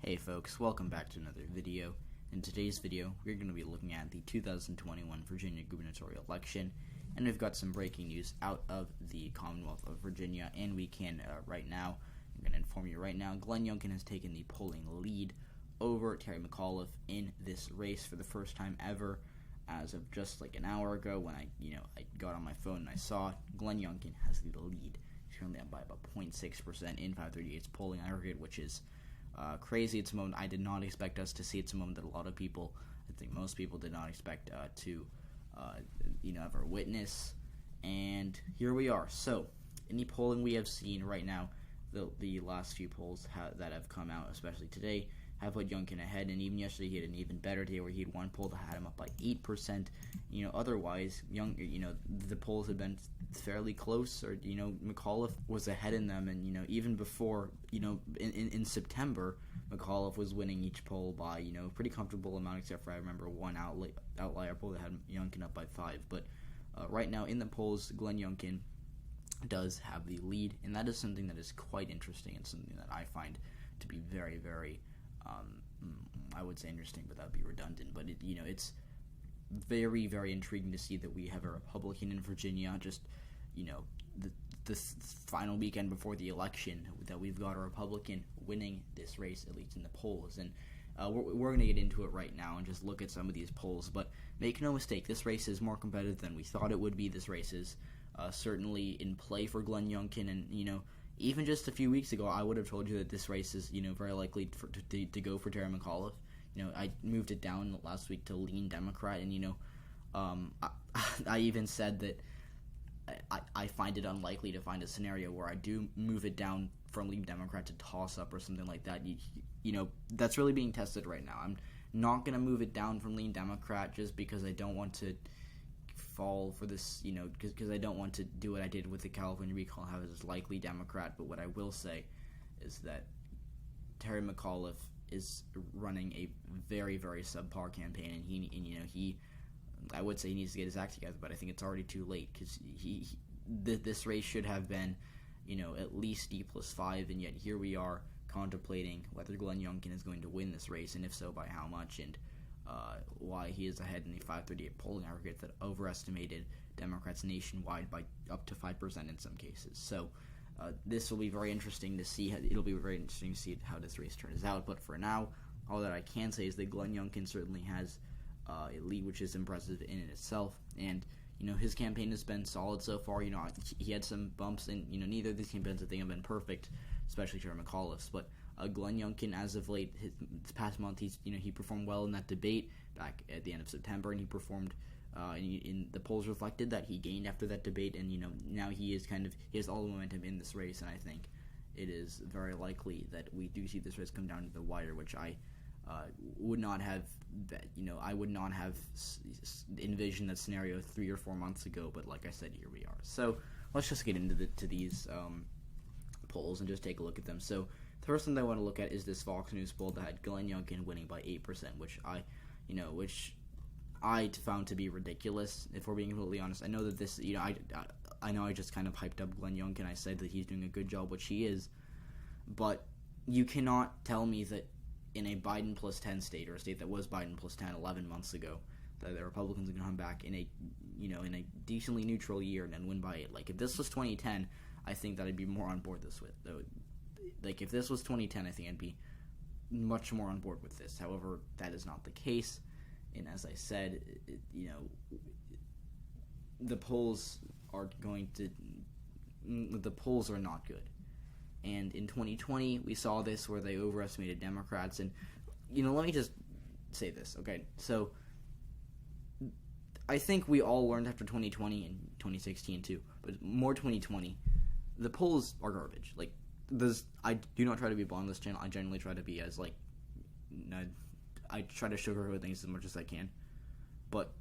Hey folks, welcome back to another video. In today's video, we're going to be looking at the 2021 Virginia gubernatorial election, and we've got some breaking news out of the Commonwealth of Virginia, and we can, right now, I'm going to inform you right now, Glenn Youngkin has taken the polling lead over Terry McAuliffe in this race for the first time ever. As of just like an hour ago, when I got on my phone and I saw Glenn Youngkin has the lead. He's currently up by about 0.6% in 538's polling aggregate, which is crazy. It's a moment I did not expect us to see. It's a moment that a lot of people, I think most people, did not expect to ever witness. And here we are. So, in the polling we have seen right now, the last few polls that have come out, especially today, have put Youngkin ahead, and even yesterday he had an even better day where he had one poll that had him up by 8%. Otherwise, the polls had been fairly close, or McAuliffe was ahead in them, and even before, in September, McAuliffe was winning each poll by a pretty comfortable amount, except for I remember one outlier poll that had Youngkin up by 5. But right now in the polls, Glenn Youngkin does have the lead, and that is something that is quite interesting and something that I find to be very, very I would say interesting, but that would be redundant. But it's very, very intriguing to see that we have a Republican in Virginia. Just the final weekend before the election, that we've got a Republican winning this race, at least in the polls. And we're going to get into it right now and just look at some of these polls. But make no mistake, this race is more competitive than we thought it would be. This race is certainly in play for Glenn Youngkin, and even just a few weeks ago, I would have told you that this race is, very likely to go for Terry McAuliffe. I moved it down last week to lean Democrat, and I even said that I find it unlikely to find a scenario where I do move it down from lean Democrat to toss up or something like that. That's really being tested right now. I'm not gonna move it down from lean Democrat just because I don't want to fall for this, because I don't want to do what I did with the California recall, have it as likely Democrat. But what I will say is that Terry McAuliffe is running a very, very subpar campaign, and he I would say he needs to get his act together, but I think it's already too late, because this race should have been, at least D+5, and yet here we are contemplating whether Glenn Youngkin is going to win this race, and if so, by how much, and why he is ahead in the 538 polling aggregate that overestimated Democrats nationwide by up to 5% in some cases. So this will be very interesting to see. It'll be very interesting to see how this race turns out. But for now, all that I can say is that Glenn Youngkin certainly has a lead, which is impressive in itself. And his campaign has been solid so far. He had some bumps, and neither of these campaigns I think have been perfect, especially Terry McAuliffe's. But Glenn Youngkin, as of late, this past month, he performed well in that debate back at the end of September, and he performed. In the polls reflected that he gained after that debate, and now he has all the momentum in this race, and I think it is very likely that we do see this race come down to the wire, which I would not have I would not have envisioned that scenario 3 or 4 months ago. But like I said, here we are. So let's just get into these polls and just take a look at them. So the first thing that I want to look at is this Fox News poll that had Glenn Youngkin winning by 8%, which I found to be ridiculous, if we're being completely honest. I know that this, I know I just kind of hyped up Glenn Youngkin. I said that he's doing a good job, which he is, but you cannot tell me that in a Biden plus 10 state, or a state that was Biden plus 10 11 months ago, that the Republicans are going to come back in a decently neutral year and then win by 8. Like, if this was 2010, I think that I'd be more on board this with. Like, if this was 2010, I think I'd be much more on board with this. However, that is not the case. And as I said, the polls are not good. And in 2020, we saw this where they overestimated Democrats. And, let me just say this, okay? So, I think we all learned after 2020 and 2016 too, but more 2020, the polls are garbage. Like, I do not try to be blunt on this channel. I generally try to be as, I try to sugarcoat things as much as I can. But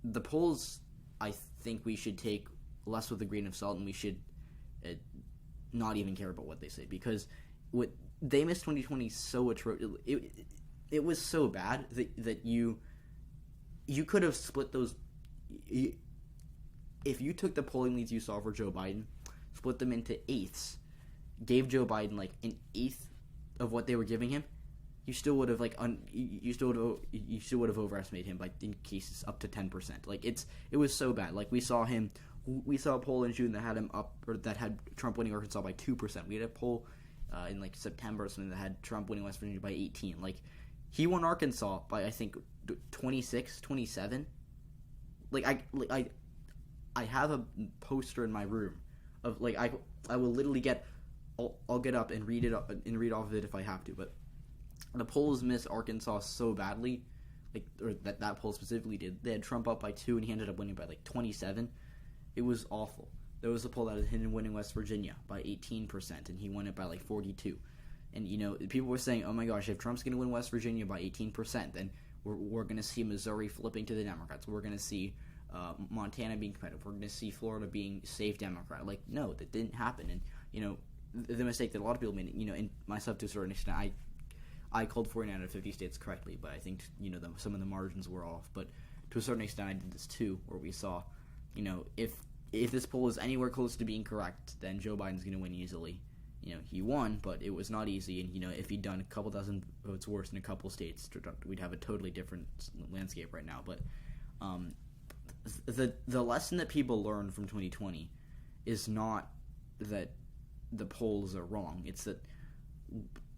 the polls, I think we should take less with a grain of salt, and we should not even care about what they say, because what they missed 2020 so atrocious. It was so bad that you could have split those. If you took the polling leads you saw for Joe Biden, split them into eighths, gave Joe Biden like an eighth of what they were giving him, you still would have you still would have overestimated him by in cases up to 10%. Like it was so bad. Like we saw a poll in June that had him up, or that had Trump winning Arkansas by 2%. We had a poll in like September or something that had Trump winning West Virginia by 18. Like he won Arkansas by I think 26, 27. I have a poster in my room of like I will literally I'll get up and read off of it if I have to, but the polls missed Arkansas so badly, or that poll specifically did. They had Trump up by 2 and he ended up winning by like 27. It was awful. There was a poll that had him winning West Virginia by 18% and he won it by like 42. And people were saying, oh my gosh, if Trump's going to win West Virginia by 18%, then we're going to see Missouri flipping to the Democrats. We're going to see Montana being competitive. We're going to see Florida being safe Democrat. Like, no, that didn't happen. And the mistake that a lot of people made, and myself to a certain extent, I called 49 out of 50 states correctly, but I think some of the margins were off. But to a certain extent, I did this too, where we saw, if this poll is anywhere close to being correct, then Joe Biden's going to win easily. He won, but it was not easy. And if he'd done a couple dozen votes worse in a couple states, we'd have a totally different landscape right now. But the lesson that people learned from 2020 is not that the polls are wrong. It's that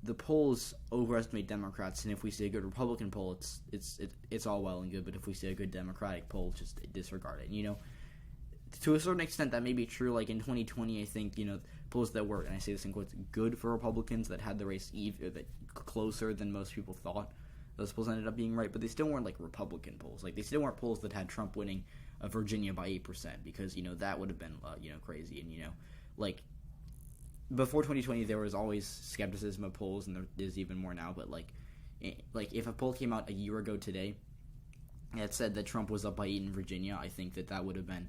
the polls overestimate Democrats, and if we see a good Republican poll, it's all well and good. But if we see a good Democratic poll, just disregard it. To a certain extent, that may be true. Like in 2020, I think polls that were, and I say this in quotes, good for Republicans, that had the race closer than most people thought. Those polls ended up being right, but they still weren't like Republican polls. Like they still weren't polls that had Trump winning Virginia by 8%, because that would have been crazy. And like before 2020, there was always skepticism of polls, and there is even more now. But like if a poll came out a year ago today that said that Trump was up by 8 in Virginia, I think that would have been,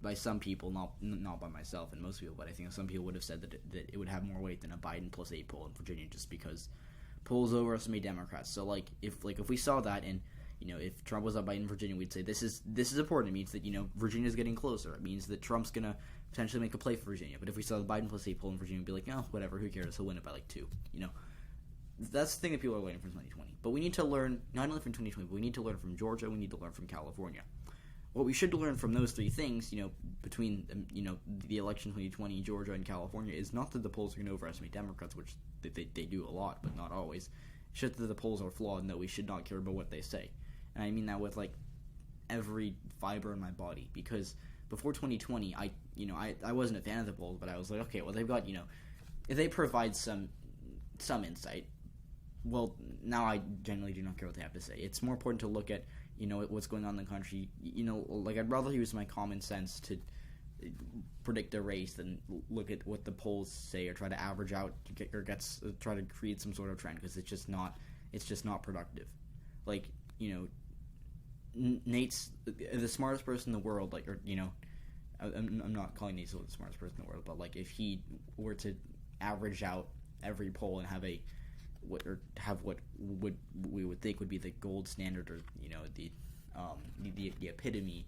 by some people, not by myself and most people, but I think some people would have said that it would have more weight than a Biden plus 8 poll in Virginia, just because polls overestimate Democrats. So if we saw that, and if Trump was up by 8 in Virginia, we'd say this is important. It means that Virginia's getting closer. It means that Trump's gonna potentially make a play for Virginia. But if we saw the Biden plus 8 poll in Virginia, we'd be like, oh, whatever, who cares? He'll win it by like 2. That's the thing that people are waiting from 2020. But we need to learn not only from 2020, but we need to learn from Georgia. We need to learn from California. What we should learn from those 3 things, between the election 2020, Georgia, and California, is not that the polls are going to overestimate Democrats, which they do a lot, but not always. It's just that the polls are flawed and that we should not care about what they say. And I mean that with like every fiber in my body, because before 2020, I wasn't a fan of the polls, but I was like, okay, well, they've got, if they provide some insight, well, now I generally do not care what they have to say. It's more important to look at what's going on in the country. Like I'd rather use my common sense to predict a race than look at what the polls say or try to average out try to create some sort of trend, because it's just not productive. Like Nate's the smartest person in the world. I'm not calling Nate the smartest person in the world, but like if he were to average out every poll and have what we would think would be the gold standard, or the epitome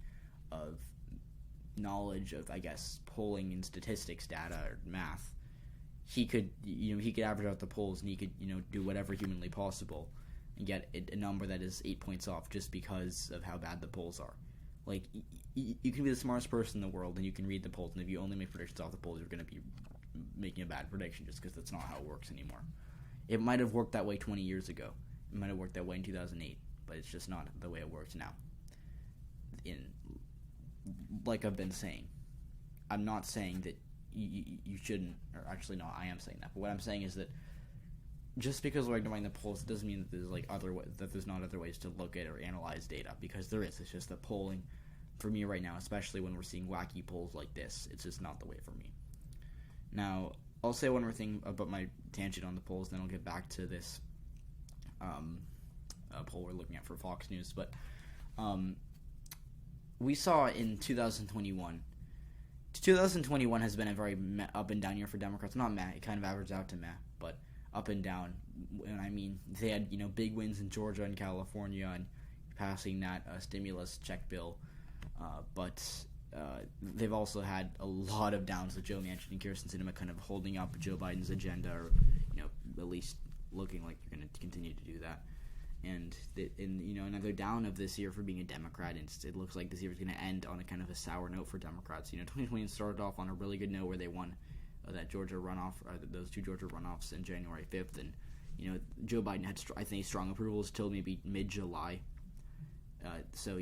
of knowledge of, I guess, polling and statistics data or math, he could average out the polls, and he could do whatever humanly possible and get a number that is 8 points off just because of how bad the polls are. Like you can be the smartest person in the world and you can read the polls, and if you only make predictions off the polls, you're going to be making a bad prediction, just because that's not how it works anymore. It might have worked that way 20 years ago. It might have worked that way in 2008, but it's just not the way it works now. Like I've been saying, I'm not saying that you shouldn't, or actually no, I am saying that. But what I'm saying is that just because we're ignoring the polls, it doesn't mean that there's not other ways to look at or analyze data, because there is. It's just that polling, for me right now, especially when we're seeing wacky polls like this, it's just not the way for me. Now, I'll say one more thing about my tangent on the polls, then I'll get back to this poll we're looking at for Fox News. But we saw in 2021 has been a very up and down year for Democrats. Not meh, it kind of averaged out to meh, but up and down. And I mean, they had big wins in Georgia and California and passing that stimulus check bill, but they've also had a lot of downs with Joe Manchin and Kyrsten Sinema kind of holding up Joe Biden's agenda, or at least looking like they're going to continue to do that. And another down of this year for being a Democrat, and it looks like this year is going to end on a kind of a sour note for Democrats. 2020 started off on a really good note where they won that Georgia runoff, those two Georgia runoffs in January 5th, and Joe Biden had I think strong approvals till maybe mid-July. So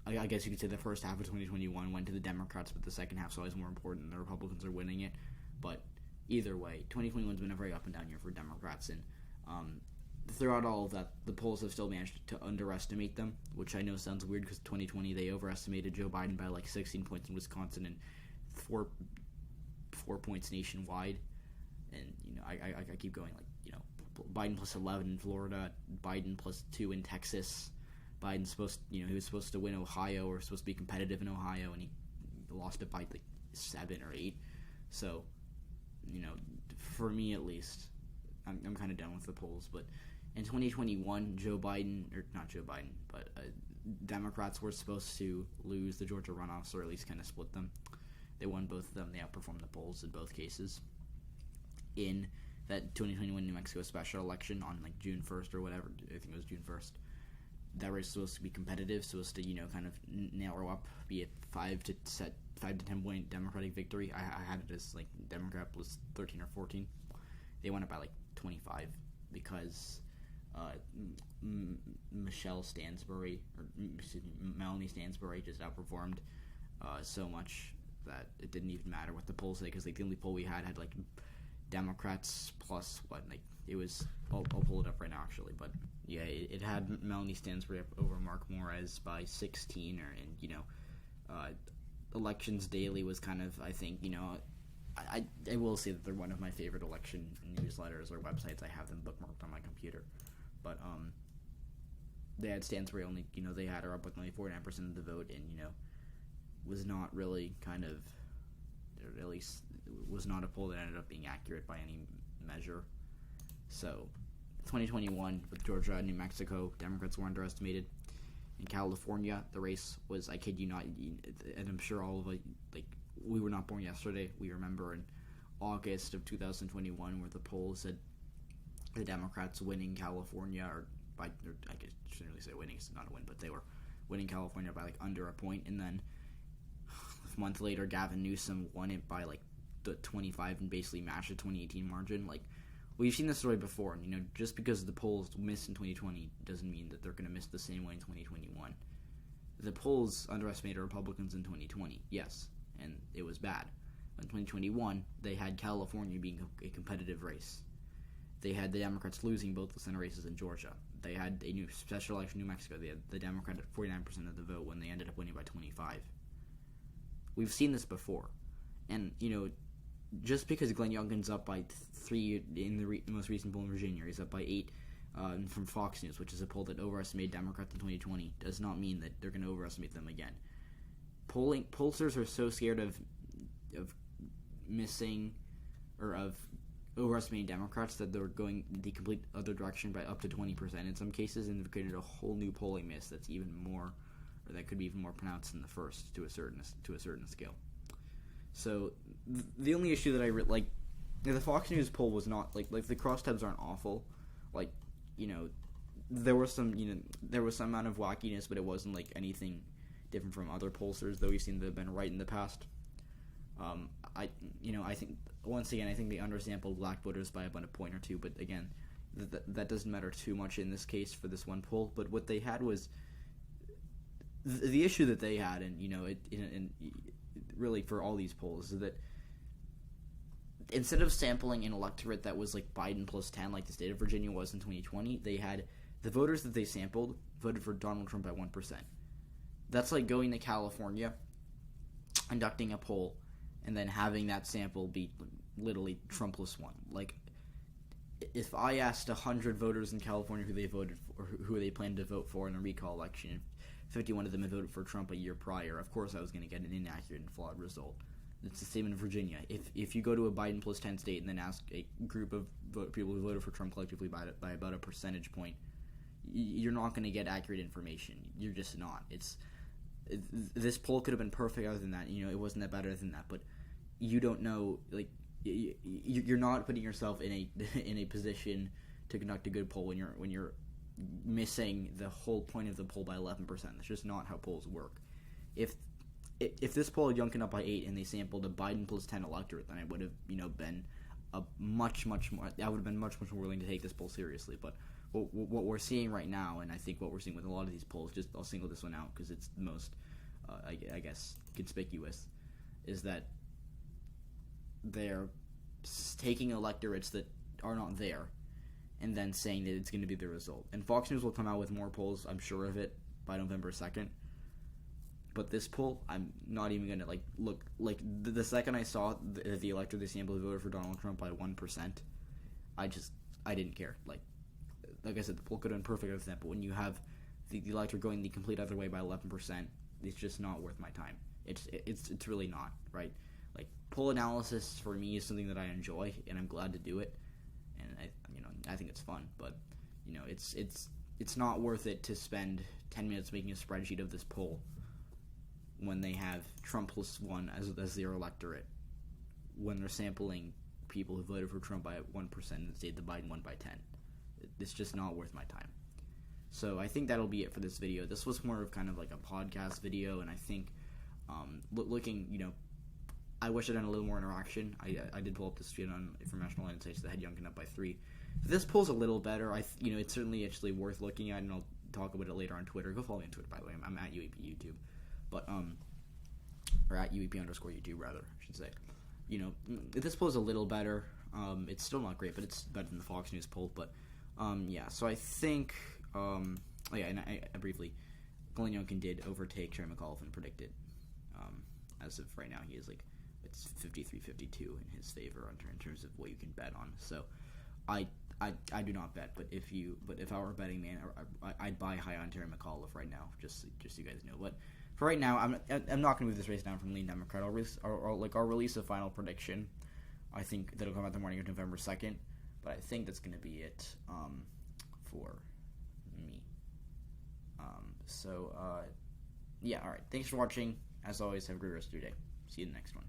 I guess you could say the first half of 2021 went to the Democrats, but the second half is always more important. The Republicans are winning it, but either way, 2021's been a very up and down year for Democrats, and throughout all of that, the polls have still managed to underestimate them, which I know sounds weird because 2020 they overestimated Joe Biden by like 16 points in Wisconsin and four points nationwide. And I keep going, like Biden plus 11 in Florida, Biden plus 2 in Texas. Biden's supposed he was supposed to win Ohio, or supposed to be competitive in Ohio, and he lost it by like 7 or 8. So for me at least, I'm kind of done with the polls. But in 2021, Democrats were supposed to lose the Georgia runoffs, or at least kind of split them. They won both of them. They outperformed the polls in both cases. In that 2021 New Mexico special election on like June 1st or whatever, I think it was June 1st, that race was supposed to be competitive, supposed to kind of narrow up, be a 5 to 10 point Democratic victory. I had it as like Democrat was 13 or 14. They won it by like 25 because Melanie Stansbury just outperformed so much that it didn't even matter what the polls say, because like the only poll we had like Democrats plus it was I'll pull it up right now actually, but yeah, it had Melanie Stansbury up over Mark Morez by 16, Elections Daily was kind of, I think, I will say that they're one of my favorite election newsletters or websites. I have them bookmarked on my computer, but they had Stansbury only, they had her up with only 49% of the vote, and was not really kind of, or at least was not a poll that ended up being accurate by any measure. So 2021 with Georgia and New Mexico, Democrats were underestimated. In California, the race was, I kid you not, and I'm sure all of it, like, we were not born yesterday. We remember in August of 2021 where the polls said the Democrats winning California, or I guess I shouldn't really say winning, it's not a win, but they were winning California by like under a point, and then a month later Gavin Newsom won it by like 25 and basically matched the 2018 margin. Like, we've seen this story before, and just because the polls missed in 2020 doesn't mean that they're going to miss the same way in 2021. The polls underestimated Republicans in 2020, yes, and it was bad. In 2021, they had California being a competitive race. They had the Democrats losing both the Senate races in Georgia. They had a new special election in New Mexico. They had the Democrat at 49% of the vote when they ended up winning by 25. We've seen this before. And, just because Glenn Youngkin's up by 3 in the most recent poll in Virginia, he's up by 8 from Fox News, which is a poll that overestimated Democrats in 2020, does not mean that they're going to overestimate them again. Pollsters are so scared of missing or of overestimating Democrats that they're going the complete other direction by up to 20% in some cases, and they've created a whole new polling miss that's even more, or that could be even more pronounced than the first to a certain scale. So the only issue that I like, the Fox News poll was not like the crosstabs aren't awful, there was some amount of wackiness, but it wasn't like anything different from other pollsters that we've seen that have been right in the past. I think once again I think they undersampled black voters by about a point or two, but again that doesn't matter too much in this case for this one poll. But what they had was the issue that they had, and really for all these polls, is that instead of sampling an electorate that was like Biden plus 10 like the state of Virginia was in 2020, they had the voters that they sampled voted for Donald Trump by 1%. That's like going to California, conducting a poll, and then having that sample be literally Trump plus 1. Like, if I asked 100 voters in California who they voted for, or who they planned to vote for in a recall election, and 51 of them had voted for Trump a year prior, of course I was going to get an inaccurate and flawed result. It's the same in Virginia. If you go to a Biden plus 10 state and then ask a group of people who voted for Trump collectively by about a percentage point, you're not going to get accurate information. You're just not. This poll could have been perfect other than that. It wasn't that bad other than that. But you don't know, like, you're not putting yourself in a in a position to conduct a good poll when you're missing the whole point of the poll by 11%. That's just not how polls work. If this poll had Youngkin up by 8 and they sampled a Biden plus 10 electorate, then I would have been a much more. I would have been much more willing to take this poll seriously. But what we're seeing right now, and I think what we're seeing with a lot of these polls, just I'll single this one out because it's the most, I guess, conspicuous, is that they're taking electorates that are not there and then saying that it's going to be the result. And Fox News will come out with more polls, I'm sure of it, by November 2nd. But this poll, I'm not even going to look. The second I saw the electorate they sampled voted for Donald Trump by 1%, I didn't care. Like I said, the poll could have been perfect with that, but when you have the electorate going the complete other way by 11%, it's just not worth my time. It's really not, right? Like, poll analysis for me is something that I enjoy, and I'm glad to do it, and I think it's fun. But it's not worth it to spend 10 minutes making a spreadsheet of this poll when they have Trump plus 1 as their electorate, when they're sampling people who voted for Trump by 1% and say the Biden won by 10. It's just not worth my time. So I think that'll be it for this video. This was more of kind of like a podcast video, and I think looking, I wish I'd done a little more interaction. I did pull up this tweet on Informational Insights that had Youngkin up by 3. If this poll's a little better, it's certainly actually worth looking at, and I'll talk about it later on Twitter. Go follow me on Twitter, by the way. I'm at UAP YouTube. But, or at UEP_YouTube, rather, I should say. If this poll is a little better, it's still not great, but it's better than the Fox News poll. But, yeah, so I think, and I briefly, Glenn Youngkin did overtake Chair McAuliffe and predicted. As of right now, he is it's 53-52 in his favor in terms of what you can bet on. So, I do not bet, but if I were a betting man, I'd buy high on Terry McAuliffe right now, just so you guys know. But for right now, I'm not going to move this race down from lean Democrat. I'll release a final prediction. I think that'll come out the morning of November 2nd, but I think that's going to be it for me. Yeah, all right. Thanks for watching. As always, have a great rest of your day. See you in the next one.